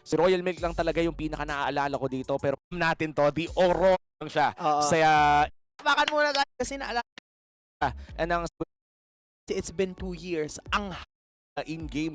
Si Royal Milk lang talaga yung pinaka naaalala ko dito. Pero natin to, the Aurora lang siya. Oo. Sa Bakan muna tayo kasi naalala. and ang It's been 2 years. Ang in-game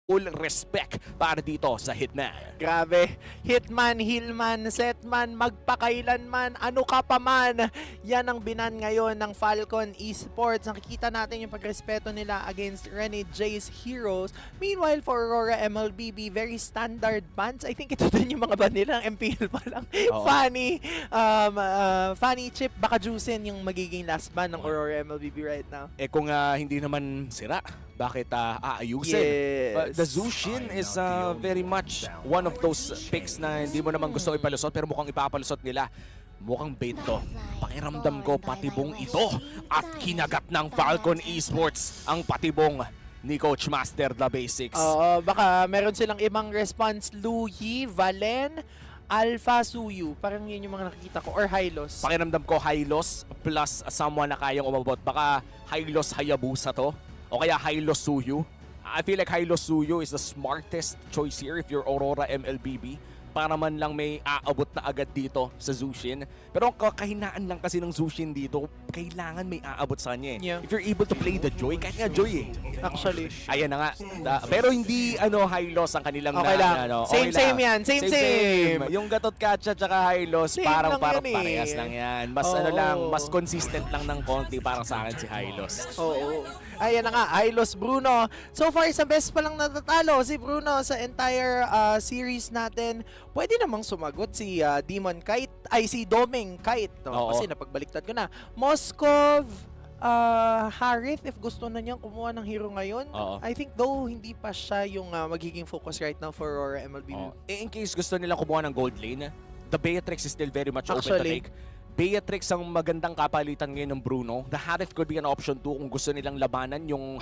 full respect para dito sa Hitman. grabe. Hitman, Hillman, Setman, magpakailanman, ano ka pa man. Yan ang binan ngayon ng Falcon Esports. Nakikita natin yung pagrespeto nila against Rene J's Heroes. Meanwhile, for Aurora MLBB, very standard bans. I think ito din yung mga ban nila ng MPL pa lang. Oo. Funny Chip, baka Juicen yung magiging last ban ng Aurora MLBB right now. Eh kung hindi naman sira, bakit aayusin? Yes. The Zushin is very much one of those picks na hindi mo naman gusto ipalusot pero mukhang ipapalusot nila. Mukhang bait to. Pakiramdam ko patibong ito at kinagat ng Falcon Esports ang patibong ni Coach Master The Basics. Oo, baka meron silang ibang response. Luyi, Valen, Alpha, Suyu. Parang yun yung mga nakikita ko. Or Hylos. Pakiramdam ko Hylos plus someone na kayang umabot. Baka Hylos Hayabusa to o kaya Hylos Suyu. I feel like Hylos Suyu is the smartest choice here if you're Aurora MLBB para man lang may aabot na agad dito sa Zushin. Pero ang kakahinaan lang kasi ng Zushin dito, kailangan may aabot sa kanya eh. Yeah. If you're able to play the Joy, kahit nga Joy eh. Actually. Ayan na nga. Pero hindi Hylos ang kanilang Okay lang. okay Same lang. yan. Same. Yung Gatot Katcha tsaka Hylos, Same parang lang yun eh. parehas lang yan. Mas Oo. mas consistent lang ng konti para sa akin si Hylos. Oo. Ayan na nga, Hylos Bruno. So far, sa best pa lang natatalo si Bruno sa entire series natin. Pwede namang sumagot si Demon Kite, ay si Doming Kite. No? Oo. Kasi napagbaliktad ko na. Moskov, Harith, if gusto na niyang kumuha ng hero ngayon. Oo. I think though, hindi pa siya yung magiging focus right now for Aurora MLB. In case gusto nila kumuha ng gold lane, the Beatrix is still very much open to Actually. take. Beatrix ang magandang kapalitan ngayon ng Bruno. The Harith could be an option too kung gusto nilang labanan yung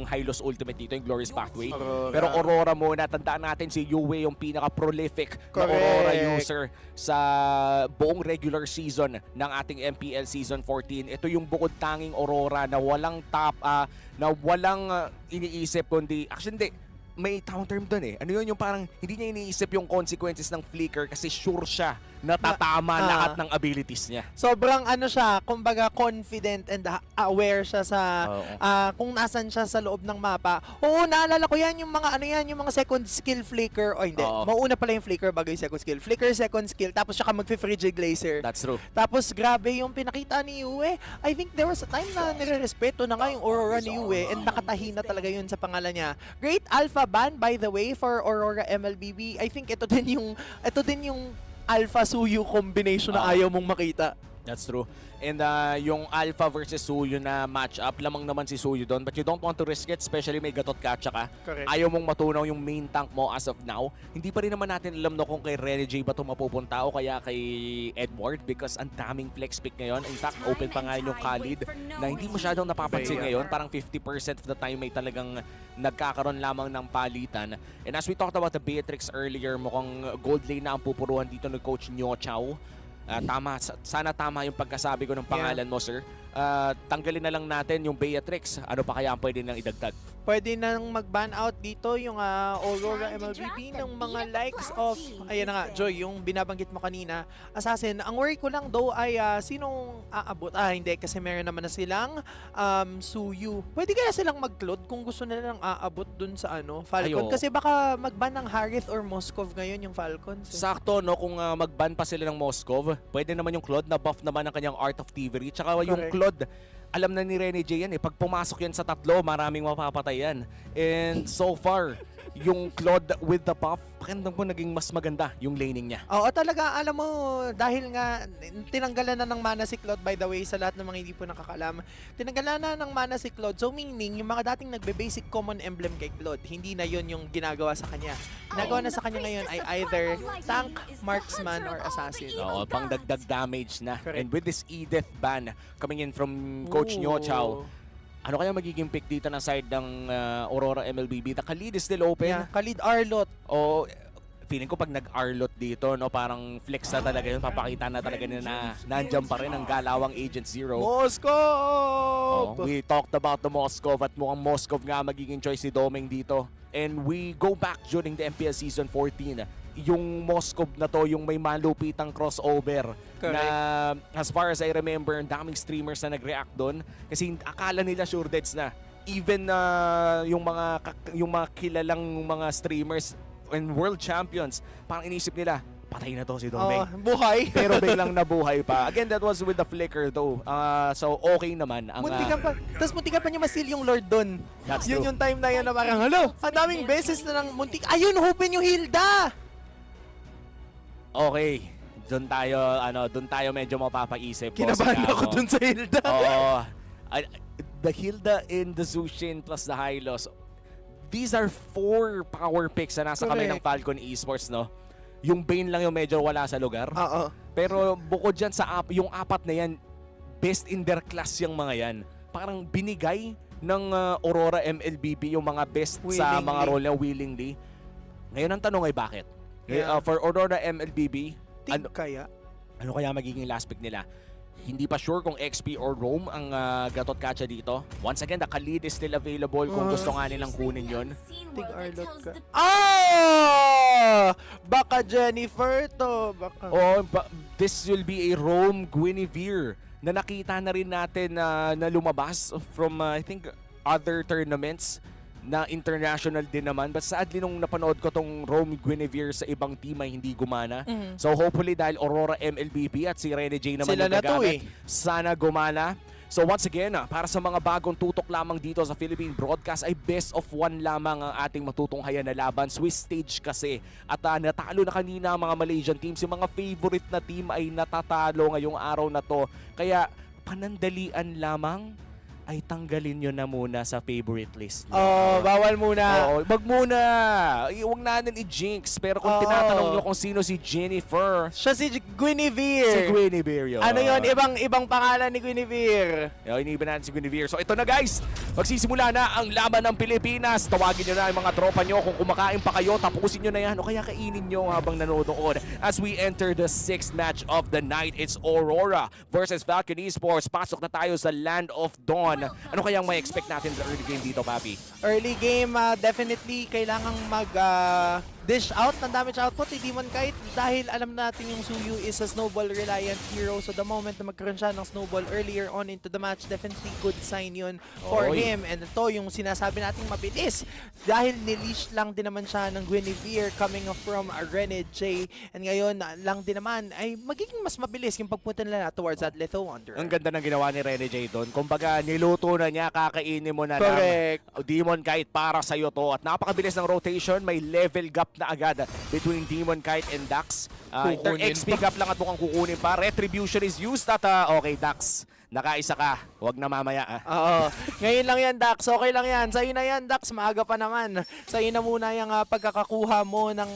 Hylos ultimate dito, yung Glorious Pathway. Aurora. Pero Aurora muna, tandaan natin si Yue yung pinaka-prolific na Correct. Aurora user sa buong regular season ng ating MPL Season 14. Ito yung bukod tanging Aurora na walang iniisip kundi, actually hindi, may town term doon eh. Ano yun yung parang hindi niya iniisip yung consequences ng flicker kasi sure siya na tatama lahat ng abilities niya. Sobrang ano siya, kumbaga confident and aware siya sa kung nasan siya sa loob ng mapa. Oo, naalala ko yan, yung mga yung mga second skill flicker. O hindi, Oo. mauna pala yung flicker bago yung second skill. Flicker, second skill, tapos siya ka mag-frigid glacier. That's true. Tapos grabe yung pinakita ni Yue. I think there was a time na nire-respeto na nga yung Aurora ni Yue and nakatahi na talaga yun sa pangalan niya. Great Alpha ban, by the way, for Aurora MLBB. I think ito din yung Alpha Suyu combination na ayaw mong makita. That's true. And yung Alpha versus Suyu na match-up, lamang naman si Suyu doon. But you don't want to risk it, especially may Gatot Katcha ka. Correct. Ayaw mong matunaw yung main tank mo as of now. Hindi pa rin naman natin alam no kung kay Rene J ba ito mapupunta o kaya kay Edward because ang daming flex pick ngayon. In fact, open pa nga yung Khalid na hindi masyadong napapansin ngayon. Parang 50% of the time may talagang nagkakaroon lamang ng palitan. And as we talked about the Beatrix earlier, mukhang gold lane na ang pupuruan dito ng Coach Nyo Chow. Sana tama yung pagkasabi ko ng pangalan mo, sir. Tanggalin na lang natin yung Beatrix. Ano pa kaya ang pwede nang idagdag? Pwede nang mag-ban out dito yung Aurora MLBB ng mga likes of, ayan na nga, Joy, yung binabanggit mo kanina, Assassin. Ang worry ko lang though ay sinong aabot? Hindi, kasi meron naman na silang Suyu. Pwede kaya silang mag-cloud kung gusto nilang aabot dun sa Falcon? Ayo. Kasi baka mag-ban ng Harith or Moskov ngayon yung Falcons. Sakto, no? Kung mag-ban pa sila ng Moskov, pwede naman yung Claude na buff naman ang kanyang Art of Thievery. Tsaka yung Correct. Claude, alam na ni Rene J yan eh. Pag pumasok yan sa tatlo, maraming mapapatay yan. And so far, yung Claude with the buff, pakindang mo naging mas maganda yung laning niya. Oo, talaga, alam mo, dahil nga, tinanggalan na ng mana si Claude, by the way, sa lahat ng mga hindi po nakakalam, tinanggalan na ng mana si Claude, so meaning, yung mga dating nagbe-basic common emblem kay Claude, hindi na yun yung ginagawa sa kanya. Ginagawa na sa kanya ngayon ay either tank, marksman, or assassin. Oo, pang dagdag damage na. Correct. And with this Edith ban coming in from Coach Nyo Chow, ano kaya magiging pick dito ng side ng Aurora MLBB? The Khalid is still open. Yeah, Khalid Arlot. O feeling ko pag nag-Arlot dito, no, parang flex na talaga yun. Papakita na talaga nila na nandyan pa rin ang galawang Agent Zero. Moskov! We talked about the Moskov at mukhang Moskov nga magiging choice ni Domeng dito. And we go back during the MPL Season 14. Yung Moskov na to, yung may malupitang crossover. Correct. Na as far as I remember, ang daming streamers na nag-react doon. Kasi akala nila sure deads na. Even yung mga kilalang mga streamers and world champions, parang inisip nila, patay na to si Domeng. Buhay. Pero biglang nabuhay pa. Again, that was with the flicker though. So okay naman. Muntikan pa. Tapos muntikan pa niya masil yung Lord doon. That's Yun true. yung time na yun na parang, halo, ang daming beses na nang muntik. Ayun, open yung Hilda! Okay. Doon tayo medyo mapapaisip. Kinabahan Boss ako Gamo. dun sa Hilda. Oo. The Hilda and the Zushin plus the Hylos. These are 4 power picks na nasa kamay ng Correct. Falcon Esports, no? Yung Bane lang yung medyo wala sa lugar. Oo. Pero bukod dyan sa yung 4 na yan, best in their class yung mga yan. Parang binigay ng Aurora MLBB yung mga best sa Willingly. mga role niya willingly. Ngayon ang tanong ay bakit? Yeah. For Aurora MLBB, Think kaya? ano kaya magiging last pick nila? Hindi pa sure kung XP or Rome ang Gatot Kacha dito. Once again, the Khalid is still available kung gusto nga nilang kunin yun. Think Arlot ka. Ah! Baka Jennifer to. Baka. This will be a Rome Guinevere na nakita na rin natin na lumabas from, I think, other tournaments na international din naman. But sadly, nung napanood ko tong Rome Guinevere sa ibang team ay hindi gumana. So hopefully dahil Aurora MLBB at si Rene J naman Sila yung na to gagamit, sana gumana. So once again, para sa mga bagong tutok lamang dito sa Philippine Broadcast ay best of 1 lamang ang ating matutunghayan na laban. Swiss stage kasi. At natalo na kanina ang mga Malaysian teams. Yung mga favorite na team ay natatalo ngayong araw na to. Kaya panandalian lamang ay tanggalin nyo na muna sa favorite list nyo. Bawal muna. Oo, wag muna. Huwag natin i-jinx. Pero kung Oo. tinatanong nyo kung sino si Jennifer, Siya si si Guinevere. Guinevere yun. Ano yon? Ibang pangalan ni Guinevere. Iniba natin si Guinevere. So ito na guys, magsisimula na ang laban ng Pilipinas. Tawagin nyo na ang mga tropa nyo. Kung kumakain pa kayo, tapusin nyo na yan. O kaya kainin nyo habang nanonood. As we enter the 6th match of the night, it's Aurora versus Falcon Esports. Pasok na tayo sa Land of Dawn. Ano kayang may expect natin sa early game dito, Papi? Early game, definitely kailangang dish out ng damage output ni Demon Kite dahil alam natin yung Suyu is a snowball reliant hero. So the moment na magkaroon siya ng snowball earlier on into the match, definitely good sign yun for Oy. him. And ito yung sinasabi nating mabilis dahil nilish lang din naman siya ng Guinevere coming from Rene J. And ngayon lang din naman ay magiging mas mabilis yung pagpunta nila towards that Little Wonder. Ang ganda ng ginawa ni Rene J doon. Kumbaga, niluto na niya, kakainin mo na Correct. ng Demon Kite para sa'yo to. At napakabilis ng rotation, may level gap na agad between Demon Kite and Dax. Kukunin XP gap lang at mukhang kukunin pa. Retribution is used at okay, Dax. Nakaisa ka. Huwag na mamaya. Oo. Ngayon lang yan, Dax. Okay lang yan. Sa'yo na yan, Dax. Maaga pa naman. Sa'yo na muna yung pagkakakuha mo ng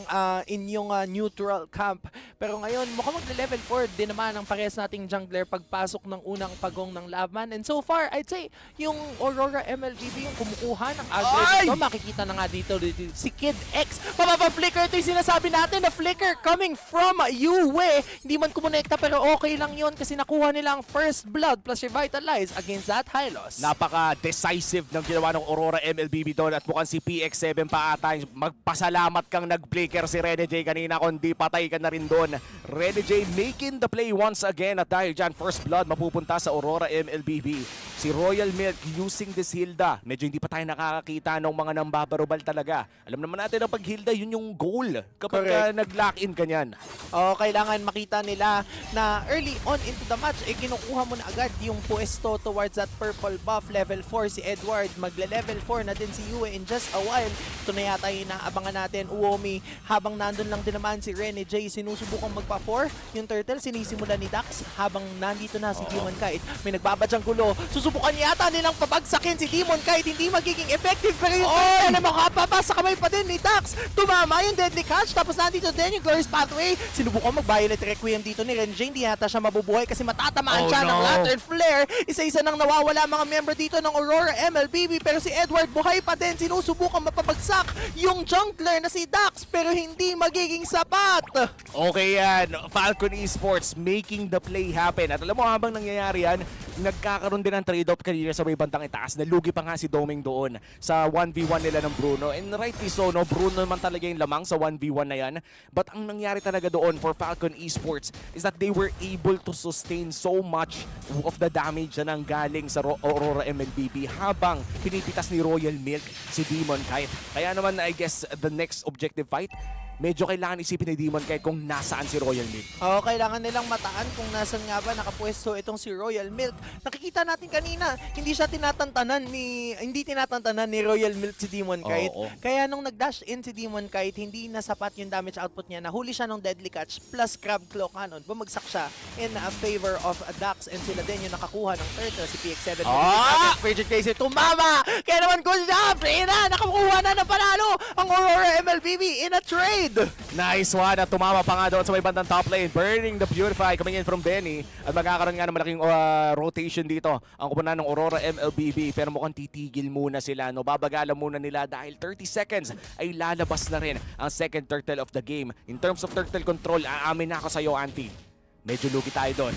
inyong neutral camp. Pero ngayon, mukhang magle-level 4 din naman ang parehas nating jungler pagpasok ng unang pagong ng laban. And so far, I'd say, yung Aurora MLGB yung kumukuha ng aggro dito. Makikita na nga dito si Kid X. Mapapa-flicker ito yung sinasabi natin na flicker coming from Yue. Hindi man kumonekta pero okay lang yun kasi nakuha nila ang first blood plus revitalize against that Hylos. Napaka-decisive ng ginawa ng Aurora MLBB doon at mukhang si PX7 pa ata. Magpasalamat kang nag-flicker si Rene J kanina kundi patay ka na rin doon. Rene J making the play once again at dahil dyan first blood mapupunta sa Aurora MLBB. Si Royal Milk using this Hilda. Medyo hindi pa tayo nakakakita ng mga nambabarubal talaga. Alam naman natin na pag Hilda yun yung goal kapag nag-lock-in ka niyan. Kailangan makita nila na early on into the match, kinukuha mo na agad yung puesto towards that purple buff. Level 4 si Edward, magle-level 4 na din si Yue in just a while. Ito na yata yung naabangan natin, Uomi. Habang nandun lang din naman si Rene J, sinusubukang magpa-4. Yung turtle, sinisimula ni Dax habang nandito na si Demon Kite. May nagbabadyang gulo. Susubukan yata nilang pabagsakin si Demon Kite. Hindi magiging effective pero yung turtle na makapapasa kamay pa din ni Dax. Tumama yung deadly catch. Tapos nandito din yung Glorious Pathway. Sinubukan mag-Violet Requiem dito ni Rene J. Hindi yata siya mabubuhay kasi matatamaan siya ng Lantern Flare. Isa-isa nang nawawala mga member dito ng Aurora MLBB pero si Edward buhay pa din. Sinusubukan mapabagsak yung jungler na si Dax pero hindi magiging sapat. Okay yan, Falcon Esports making the play happen. At alam mo, habang nangyayari yan, nagkakaroon din ng trade-off kanina sa may bandang itaas. Nalugi pa nga si Doming doon sa 1v1 nila ng Bruno. And rightly so, no? Bruno naman talaga yung lamang sa 1v1 na yan. But ang nangyari talaga doon for Falcon Esports is that they were able to sustain so much of the damage na nanggaling sa Aurora MLBB habang pinipitas ni Royal Milk si Demon Kite. Kaya naman, I guess, the next objective fight, medyo kailangan isipin ni Demon Kite kung nasaan si Royal Milk. Oo, kailangan nilang mataan kung nasan nga ba nakapwesto itong si Royal Milk. Nakikita natin kanina, hindi tinatantanan ni Royal Milk si Demon Kite. Oo. Kaya nung nag-dash in si Demon Kite, hindi na sapat yung damage output niya. Nahuli siya ng Deadly Catch plus Crab Claw Cannon. Bumagsak siya in favor of Dax, and sila din yung nakakuha ng turtle, si PX7. Frigid Casey tumama! Kaya naman good job! Rina, nakakuha na ng panalo ang Aurora MLBB in a trade! Nice one at tumama pa nga doon sa may bandang top lane. Burning the Purify coming in from Benny. At magkakaroon nga ng malaking rotation dito ang kupunan ng Aurora MLBB. Pero mukhang titigil muna sila. No? Babagalan muna nila dahil 30 seconds ay lalabas na rin ang second turtle of the game. In terms of turtle control, aamin na ako sa iyo, Auntie. Medyo lugi tayo doon.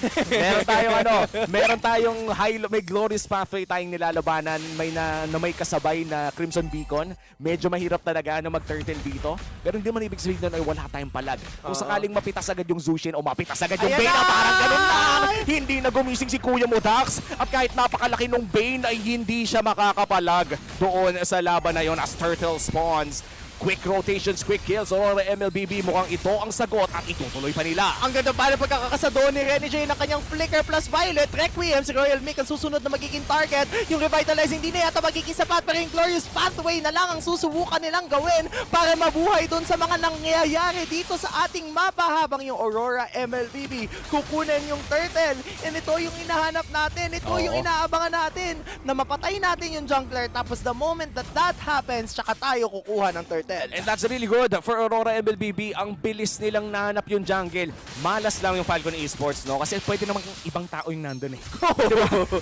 Meron tayong may glorious pathway tayong nilalabanan, may kasabay na Crimson Beacon. Medyo mahirap talaga na mag-turtle dito. Pero hindi man ibig sabihin doon ay wala tayong palag. Kung sakaling mapitas agad yung Zushin o mapitas agad yung Bane, parang ganun lang. Hindi na gumising si Kuya mo, Dax. At kahit napakalaki nung Bane ay hindi siya makakapalag doon sa laban na yon as turtle spawns. Quick rotations, quick kills. Aurora MLBB mukhang ito ang sagot at itutuloy pa nila. Ang ganda pa ng pagkakasado ni Renny J ng kanyang Flicker plus Violet. Requiem, si Royal Mick ang susunod na magiging target. Yung Revitalizing hindi na yata magiging sapat, pero yung Glorious Pathway na lang ang susubukan nilang gawin para mabuhay doon sa mga nangyayari dito sa ating mapa habang yung Aurora MLBB kukunin yung turtle. And ito yung hinahanap natin. Ito yung inaabangan natin na mapatay natin yung jungler, tapos the moment that happens, tsaka tayo kukuha ng turtle. And that's really good for Aurora MLBB. Ang bilis nilang nahanap yung jungle. Malas lang yung Falcon Esports, no? Kasi pwede naman ibang tao yung nandun eh.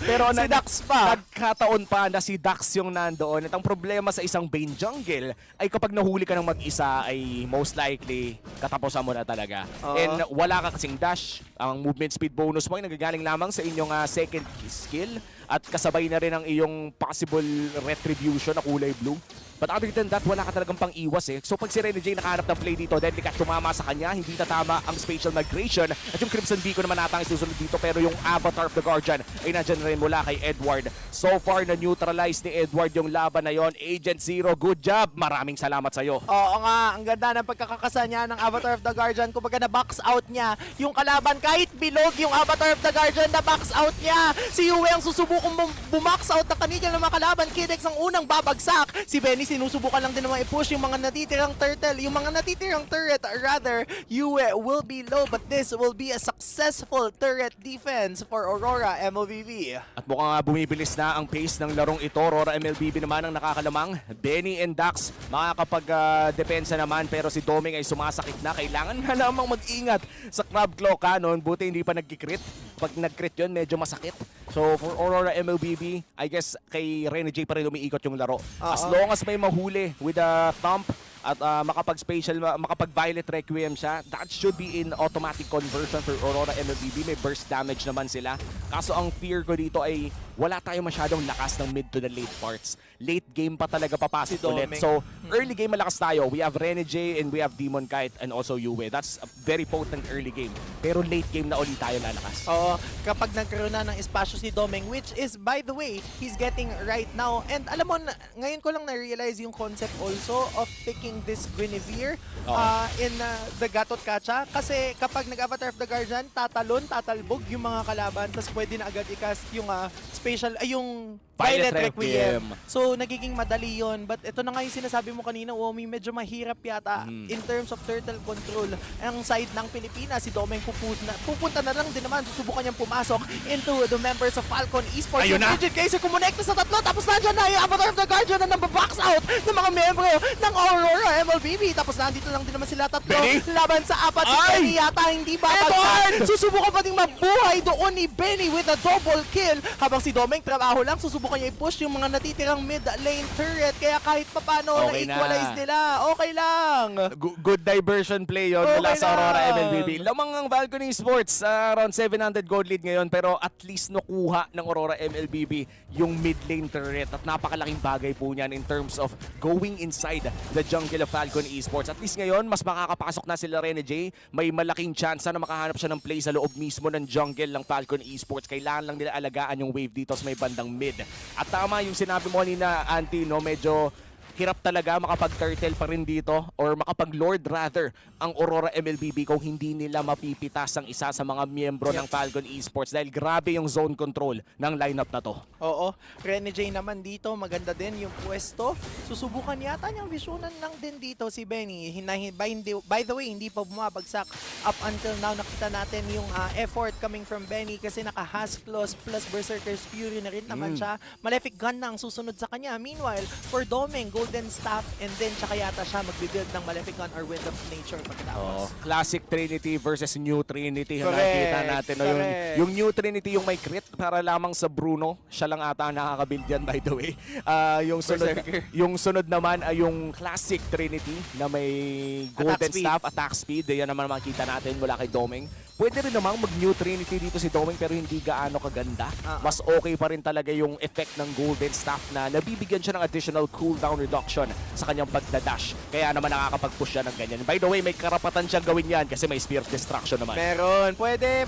Pero si Dax pa. Nagkataon pa na si Dax yung nandoon. At ang problema sa isang Bane jungle ay kapag nahuli ka ng mag-isa ay most likely katapusan mo na talaga. And wala ka kasing dash. Ang movement speed bonus mo ay nagagaling lamang sa inyong second skill. At kasabay na rin ang iyong possible retribution na kulay blue. But other than that, wala ka talagang pang-iwas eh. So pag si Renny J nakahanap ng play dito, Deadly Catch tumama sa kanya, hindi tatama ang spatial migration. At yung Crimson Beacon naman natang isusunod dito, pero yung Avatar of the Guardian ay nandyan rin mula kay Edward. So far, na-neutralize ni Edward yung laban na yon. Agent Zero, good job. Maraming salamat sa'yo. Oo nga, ang ganda ng pagkakasa niya ng Avatar of the Guardian. Kumbaga na-box out niya yung kalaban. Kahit bilog yung Avatar of the Guardian, na-box out niya. Si Yue ang susubukong bumax out na kanina ng mga kalaban. Kidex ang unang babagsak. Si Benny sinusubukan lang din naman i-push yung mga natitirang turtle. Yung mga natitirang turret, rather, Yue will be low. But this will be a successful turret defense for Aurora MLBB. At mukhang bumibilis na ang pace ng larong ito. Aurora MLBB naman ang nakakalamang. Benny and Dax makakapag-depensa naman, pero si Doming ay sumasakit na. Kailangan nga namang mag-ingat sa Crab Claw Cannon. Buti hindi pa nag-crit. Pag nag-crit yun, medyo masakit. So for Aurora MLBB, I guess kay Renny J pa rin umiikot yung laro. As long as may mahuli with a thump at makapag-Violet Requiem siya, that should be in automatic conversion for Aurora MLBB. May burst damage naman sila. Kaso ang fear ko dito ay wala tayo masyadong lakas ng mid to the late parts. Late game pa talaga papasok ulit. So early game malakas tayo. We have Renny J and we have Demon Kite and also Yue. That's a very potent early game. Pero late game na ulit tayo lalakas. Oo, kapag nagkaroon na ng espasyo si Doming, which is, by the way, he's getting right now. And alam mo, ngayon ko lang na-realize yung concept also of picking this Guinevere in the Gatot Kacha. Kasi kapag nag-Avatar of the Guardian, tatalbog yung mga kalaban, tapos pwede na agad i-cast yung yung Violet Requiem. So, nagiging madali yon. But ito na nga yung sinasabi mo kanina, Womi, medyo mahirap yata in terms of turtle control. Ang side ng Pilipinas, si Domeng pupunta na lang din naman, susubukan niyang pumasok into the members of Falcon Esports. Ayun na! Frigid Casey kumonekta sa tatlo, tapos nandiyan na yung Avatar of the Guardian na nababox out ng mga membro ng Aurora MLBB. Tapos nandito lang din naman sila tatlo. Benny? Laban sa apat, si Benny yata hindi babagsak. Susubukan pa ding mabuhay doon ni Benny with a double kill. Habang si Domeng trabaho lang, susubukan niya i-push yung mga natitirang mid lane turret, kaya kahit papano Okay na-equalize na. nila. Okay lang. Good diversion play yon Okay mula sa Aurora lang. MLBB. Lamang ang Falcon Esports, around 700 gold lead ngayon, pero at least nakuha ng Aurora MLBB yung mid lane turret at napakalaking bagay po niyan in terms of going inside the jungle of Falcon Esports. At least ngayon, mas makakapasok na sila Rene J. May malaking chance na makahanap siya ng play sa loob mismo ng jungle ng Falcon Esports. Kailangan lang nila alagaan yung wave dito sa may bandang mid. At tama yung sinabi mo kanina, Anty, no, medyo hirap talaga makapag-turtle pa rin dito or makapag-lord rather ang Aurora MLBB kung hindi nila mapipitas ang isa sa mga miyembro ng Falcon Esports dahil grabe yung zone control ng lineup na to. Oo, Rene J naman dito, maganda din yung pwesto. Susubukan yata niyang visionan lang din dito si Benny. By the way, hindi pa bumabagsak up until now. Nakita natin yung effort coming from Benny kasi naka-Hasclos plus Berserker's Fury na rin naman siya. Malefic Gun na ang susunod sa kanya. Meanwhile, for Domeng, Golden Staff, and then tsaka yata siya magbibuild ng Malefic Gun or Wind of Nature pagkatapos. Classic Trinity versus New Trinity. Correct, Nakikita natin. No? correct. Yung New Trinity yung may crit para lamang sa Bruno. Siya lang ata ang nakakabuild yan, by the way. Yung sunod naman ay yung Classic Trinity na may Golden speed. Staff, attack speed. Yan naman makikita natin mula kay Domeng. Pwede rin namang mag-New Trinity dito si Domeng pero hindi gaano kaganda. Mas okay pa rin talaga yung effect ng Golden Staff na nabibigyan siya ng additional cooldown reduction sa kanyang pagdadash. Kaya naman nakakapag-push siya ng ganyan. By the way, may karapatan siyang gawin yan kasi may Spear of Destruction naman. Meron. Pwede.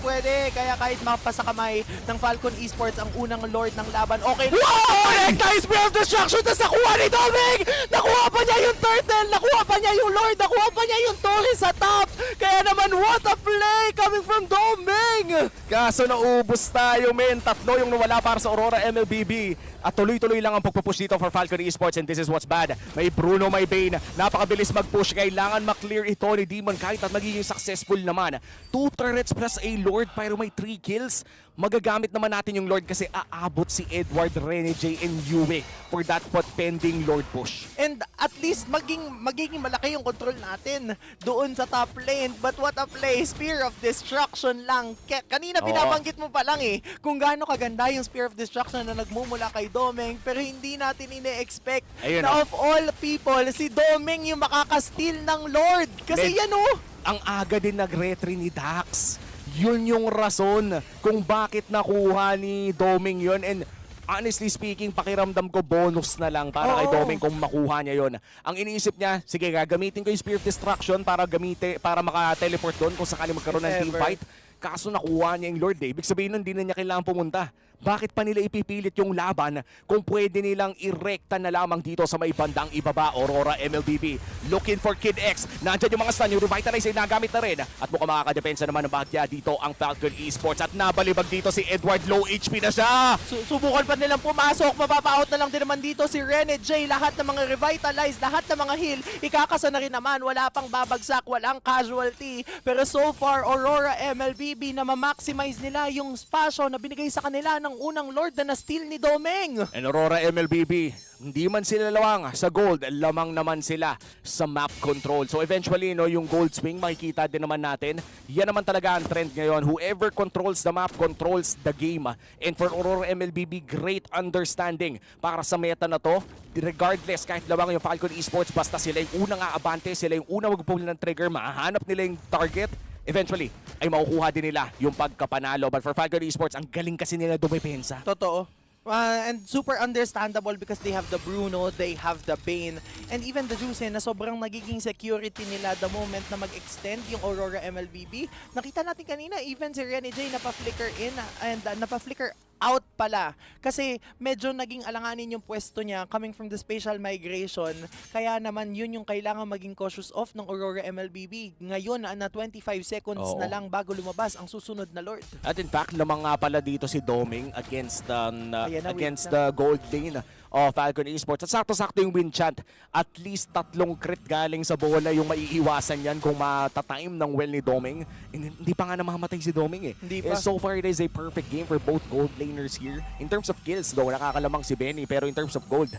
Kaya kahit mapasakamay ng Falcon Esports ang unang lord ng laban, okay. Wow! Necktie Spear of Destruction! Tapos nakuha ni Domeng! Nakuha pa niya yung turtle! Nakuha pa niya yung Lord! Nakuha pa niya yung Torre sa top! Kaya naman, what a play coming from Domeng! Kaso naubos tayo, men. Tatlo yung nawala para sa Aurora MLBB. At tuloy-tuloy lang ang pagpupush dito for Falcon Esports and this is what's bad. May Bruno, may Bane. Napakabilis mag-push. Kailangan maklear ito ni Demon kahit at magiging successful naman. 2 turrets plus a Lord pero may 3 kills. Magagamit naman natin yung Lord kasi aabot si Edward, Rene J, and Yue for that pot pending Lord push. And at least magiging malaki yung control natin doon sa top lane. But what a play, Spear of Destruction lang. Kanina binabanggit mo pa lang kung gaano kaganda yung Spear of Destruction na nagmumula kay Domeng, pero hindi natin ine-expect Ayun, na of all people, si Domeng yung makaka-steal ng Lord. Kasi yan Ang aga din nag-retry ni Dax. Yun yung rason kung bakit nakuha ni Domeng yun. And honestly speaking, pakiramdam ko bonus na lang para kay Domeng kung makuha niya yon. Ang iniisip niya, sige gagamitin ko yung Spear of Destruction para maka-teleport doon kung sakali magkaroon ng team fight. Kaso nakuha niya yung Lord Ibig sabihin nun, hindi na niya kailangan pumunta. Bakit pa nila ipipilit yung laban kung pwede nilang irekta na lamang dito sa may bandang ibaba, Aurora MLBB. Looking for Kid X. Nandyan yung mga stun, yung Revitalize ay nagamit na rin. At mukhang makakadepensa naman ng bahagya dito ang Falcon Esports. At nabalibag dito si Edward, low HP na siya. Subukan pa nilang pumasok, mapapa-out na lang din naman dito si Rene J. Lahat ng mga Revitalize, lahat ng mga heal, ikakasa na rin naman. Wala pang babagsak, walang casualty. Pero so far, Aurora MLBB na ma-maximize nila yung spasyo na binigay sa kanila ng unang Lord na na-steal ni Domeng. And Aurora MLBB, hindi man sila lawang sa gold, lamang naman sila sa map control. So eventually, yung gold swing, makikita din naman natin. Yan naman talaga ang trend ngayon. Whoever controls the map, controls the game. And for Aurora MLBB, great understanding para sa meta na to. Regardless, kahit lawang yung Falcon Esports, basta sila yung unang aabante, sila yung unang mag-pull ng trigger, mahanap nila yung target, eventually, ay makukuha din nila yung pagkapanalo. But for Falcon Esports, ang galing kasi nila dumepensa. Totoo. And super understandable because they have the Bruno, they have the Bane, and even the Juice na sobrang nagiging security nila the moment na mag-extend yung Aurora MLBB. Nakita natin kanina, even si Rene J napa-flicker in and napa-flicker out pala. Kasi medyo naging alanganin yung pwesto niya coming from the spatial migration. Kaya naman yun yung kailangan maging cautious of ng Aurora MLBB. Ngayon na 25 seconds na lang bago lumabas ang susunod na Lord. At in fact, lamang nga pala dito si Domeng against Ayan na, the gold lane of Falcon Esports. At sakto-sakto yung win chant. At least 3 crit galing sa bola yung maiiwasan yan kung matatime ng well ni Domeng. Hindi pa nga namamatay si Domeng Hindi pa. So far, it is a perfect game for both gold laners here. In terms of kills though, nakakalamang si Benny. Pero in terms of gold,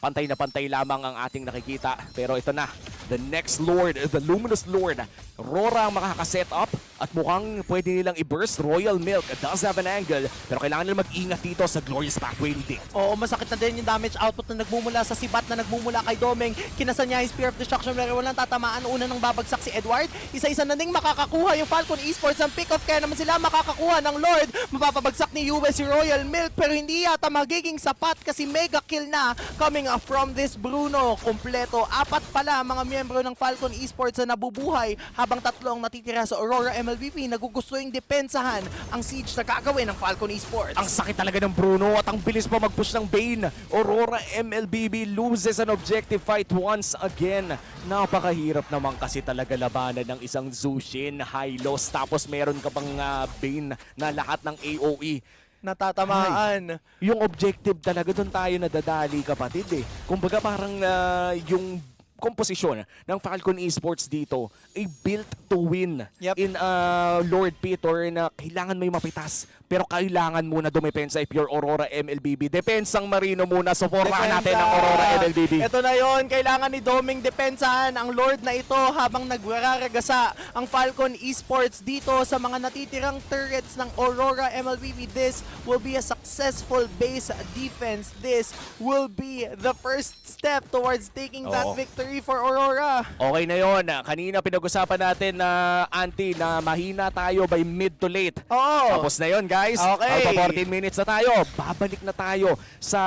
pantay na pantay lamang ang ating nakikita. Pero ito na, the next Lord, the Luminous Lord. Rora ang makakaset up at mukhang pwede nilang i-burst. Royal Milk does have an angle, pero kailangan nila mag-ingat dito sa Glorious Pathway ni Dick. Oo, masakit na din yung damage output na nagmumula sa sibat na nagmumula kay Domeng. Kinasa niya yung Spear of Destruction pero walang tatamaan. Una nang babagsak si Edward. Isa-isa na ding makakakuha yung Falcon Esports ang pick-off. Kaya naman sila makakakuha ng Lord. Mapapabagsak ni US si Royal Milk pero hindi yata magiging sapat kasi mega kill na coming from this Bruno. Kompleto. 4 pala mga miyembro ng Falcon Esports na nabubuhay habang 3 ang natitira sa Aurora MLBB. Nagugusto yung depensahan ang siege na gagawin ng Falcon Esports. Ang sakit talaga ng Bruno at ang bilis pa mag-push ng Bane. Aurora MLBB loses an objective fight once again. Napakahirap naman kasi talaga labanan ng isang Zushin, Hylos, tapos meron ka pang Bane na lahat ng AOE. Natatamaan. Yung objective talaga doon tayo nadadali, kapatid eh. Kumbaga parang yung komposisyon ng Falcon Esports dito ay built to win. Yep. In Lord Peter na kailangan may mapitas pero kailangan muna dumepensa if you're Aurora MLBB. Depensang Marino muna. Supportahan natin ang Aurora MLBB. Ito na yon, kailangan ni Doming depensahan ang Lord na ito habang nagwararagasa ang Falcon Esports dito sa mga natitirang turrets ng Aurora MLBB. This will be a successful base defense. This will be the first step towards taking that victory for Aurora. Okay na yon. Kanina pinag-usapan natin na na mahina tayo by mid to late. Oo. Tapos na yon, guys. Okay. Alpha 14 minutes na tayo. Babalik na tayo sa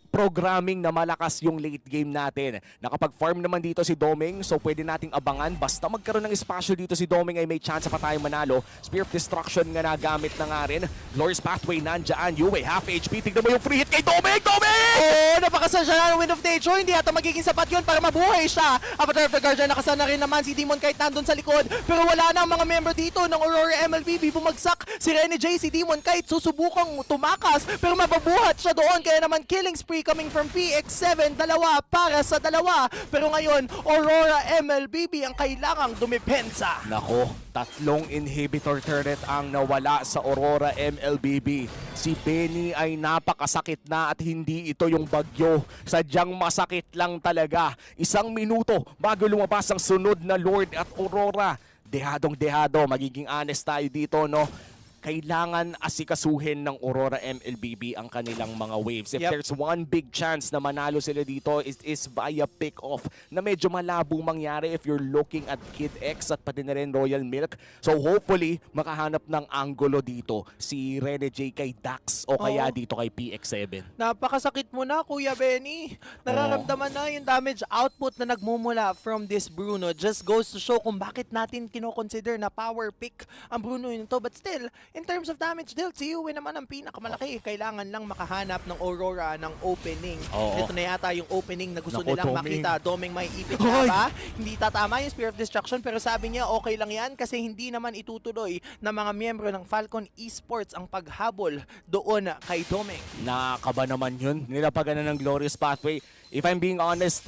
programming na malakas yung late game natin. Nakapag-farm naman dito si Doming, so pwede nating abangan. Basta magkaroon ng espasyo dito si Doming ay may chance pa tayong manalo. Spear of Destruction nga nagamit na nga rin. Glorious Pathway nandyan. Yue, half HP. Tignan mo yung free hit kay Doming! Doming! Oo, napakasal siya ng Wind of Nature. Hindi yata magiging sapat yun para mabuhay siya. Avatar of the Guardian, nakasana rin naman si Demon kahit nandun sa likod. Pero wala na ang mga member dito ng Aurora MLBB. Bumagsak si Rene J, si Demon kahit susubukang tumakas. Pero mababuhat siya doon. Kaya naman killing spree coming from PX7. 2 para sa 2. Pero ngayon, Aurora MLBB ang kailangang dumipensa. Nako, 3 inhibitor turret ang nawala sa Aurora MLBB. Si Benny ay napakasakit na at hindi ito yung bagyo. Sadyang masakit lang talaga. 1 minuto bago lumabas ang sunod na Lord at Aurora. Dehadong-dehado. Magiging honest tayo dito, no? Kailangan asikasuhin ng Aurora MLBB ang kanilang mga waves. If there's one big chance na manalo sila dito, it is via pick-off na medyo malabo mangyari if you're looking at Kid X at pati na rin Royal Milk. So hopefully, makahanap ng angulo dito si Rene J kay Dax o kaya dito kay PX7. Napakasakit mo na, Kuya Benny. Nararamdaman na yung damage output na nagmumula from this Bruno. Just goes to show kung bakit natin kinoconsider na power pick ang Bruno nito. But still, in terms of damage dealt, si Yue naman ang pinakamalaki. Kailangan lang makahanap ng Aurora ng opening. Ito na yata yung opening na gusto nilang makita. Doming may ipit na ba? Hindi tatama yung Spear of Destruction pero sabi niya okay lang yan kasi hindi naman itutuloy ng mga miyembro ng Falcon Esports ang paghabol doon kay Doming. Nakakaba naman yun. Nilapagan na ng Glorious Pathway. If I'm being honest,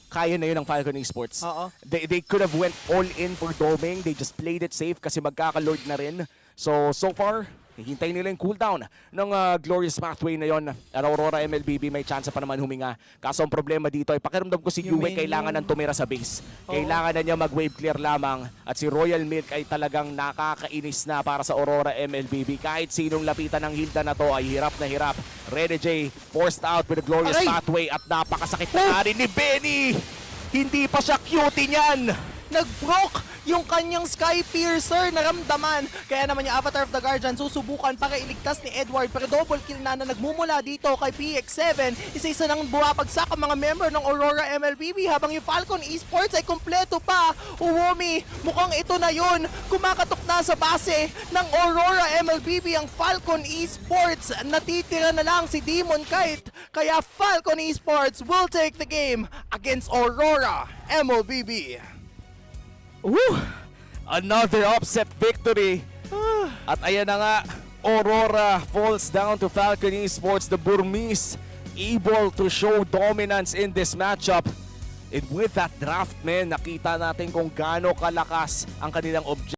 kaya na yun ng Falcon Esports. They could have went all in for Doming. They just played it safe kasi magkaka-lord na rin. So far, hihintay nila yung cooldown ng Glorious Pathway na yon. At Aurora MLBB may chance pa naman huminga. Kaso ang problema dito ay pakiramdam ko si Yue kailangan nang tumira sa base. Kailangan na niya mag-wave clear lamang. At si Royal Milk ay talagang nakakainis na para sa Aurora MLBB. Kahit sinong lapitan ng Hilda na to ay hirap na hirap. Rene J forced out with the Glorious Pathway at napakasakit na rin ni Benny. Hindi pa siya cutie niyan. Nag-broke yung kanyang Sky Piercer, naramdaman. Kaya naman yung Avatar of the Guardian susubukan para iligtas ni Edward. Pero double kill na nagmumula dito kay PX7. Isa-isa nang buwapagsak ang mga member ng Aurora MLBB habang yung Falcon Esports ay kompleto pa. Uwomi, mukhang ito na yun. Kumakatok na sa base ng Aurora MLBB ang Falcon Esports. Natitira na lang si Demon Kite. Kaya Falcon Esports will take the game against Aurora MLBB. Another upset victory. At ayan na nga, Aurora falls down to Falcon Esports. The Burmese able to show dominance in this matchup. And with that draft, man, nakita natin kung gaano kalakas ang kanilang objective.